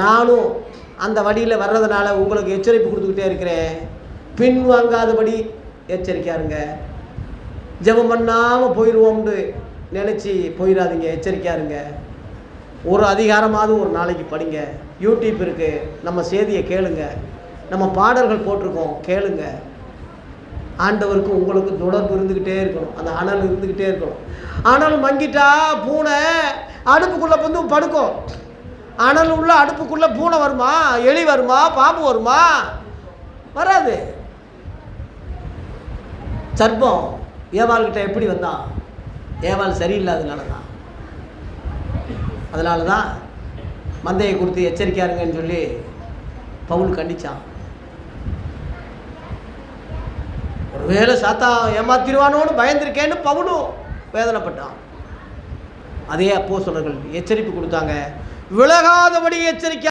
நானும் அந்த வழியில் வர்றதுனால உங்களுக்கு எச்சரிப்பு கொடுத்துக்கிட்டே இருக்கிறேன். பின்வாங்காதபடி எச்சரிக்கையா இருங்க. ஜெபம் பண்ணாமல் போயிடுவோம்னு நினச்சி போயிடாதீங்க, எச்சரிக்கையா இருங்க. ஒரு அதிகாரமாவது ஒரு நாளைக்கு படிங்க. யூடியூப் இருக்குது, நம்ம செய்தியை கேளுங்க. நம்ம பாடல்கள் போட்டிருக்கோம், கேளுங்க. ஆண்டவருக்கு உங்களுக்கு தொடர்பு இருந்துக்கிட்டே இருக்கணும், அந்த அனல் இருந்துக்கிட்டே இருக்கணும். அனல் மங்கிட்டா பூனை அடுப்புக்குள்ளே வந்து படுக்கும். அனல் உள்ள அடுப்புக்குள்ளே பூனை வருமா, எலி வருமா, பாம்பு வருமா? வராது. சர்ப்பம் ஏவாள்கிட்ட எப்படி வந்தான்? ஏவாள் சரியில்லாதனால தான். அதனால தான் மந்தையை கொடுத்து எச்சரிக்கையா இருங்கன்னு சொல்லி பவுல் கண்டிச்சான். ஒருவேளை சாத்தா ஏமாத்திடுவானோன்னு பயந்துருக்கேன்னு பவுலும் வேதனைப்பட்டான். அதே அப்போஸ்தலர்கள் எச்சரிப்பு கொடுத்தாங்க, விலகாதபடி எச்சரிக்கை.